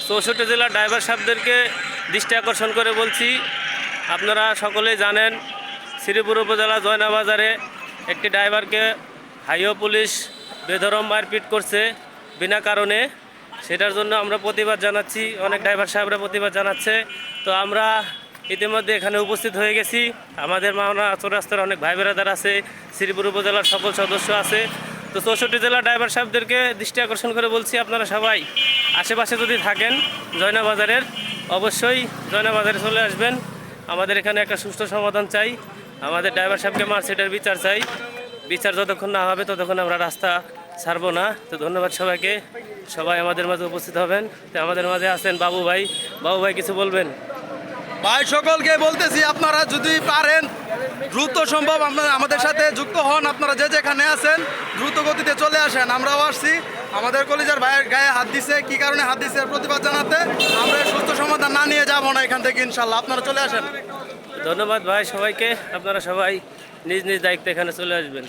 64 জেলার ড্রাইভার সাহেবদেরকে দৃষ্টি আকর্ষণ করে বলছি, আপনারা সকলেই জানেন শ্রীপুর উপজেলা জয়নাবাজারে একটি ড্রাইভারকে হাইওয়ে পুলিশ বেধরম মারপিট করছে বিনা কারণে। সেটার জন্য আমরা প্রতিবাদ জানাচ্ছি, অনেক ড্রাইভার সাহেবরা প্রতিবাদ জানাচ্ছে। তো আমরা ইতিমধ্যে এখানে উপস্থিত হয়ে গেছি। আমাদের মাওনা চৌরাস্তার অনেক ভাই বেড়াদার আছে, শ্রীপুর উপজেলার সকল সদস্য আছে। তো 64 জেলার ড্রাইভার সাহেবদেরকে দৃষ্টি আকর্ষণ করে বলছি, আপনারা সবাই আশেপাশে যদি থাকেন জয়নাবাজারের, অবশ্যই জয়নাবাজারে চলে আসবেন। আমাদের এখানে একটা সুষ্ঠু সমাধান চাই। আমাদের ড্রাইভার সাহেবকে মারছে, এটার বিচার চাই। বিচার যতক্ষণ না হবে ততক্ষণ আমরা রাস্তা ছাড়বো না। তো ধন্যবাদ সবাইকে, সবাই আমাদের মাঝে উপস্থিত হবেন। তো আমাদের মাঝে আছেন বাবু ভাই। বাবু ভাই কিছু বলবেন? ভাই সকলকে বলতেছি, আপনারা যদি পারেন দ্রুত সম্ভব আপনারা আমাদের সাথে যুক্ত হন। আপনারা যে যেখানে আছেন দ্রুত গতিতে চলে আসেন। আমরাও আসছি, আমাদের কলিজার ভাইয়ের গায়ে হাত দিছে, কি কারণে হাত দিছে প্রতিবাদ জানাতে। আমরা সুস্থ সমাধান না নিয়ে যাবো না এখান থেকে, ইনশাল্লাহ। আপনারা চলে আসেন। ধন্যবাদ ভাই সবাইকে, আপনারা সবাই নিজ নিজ দায়িত্বে এখানে চলে আসবেন।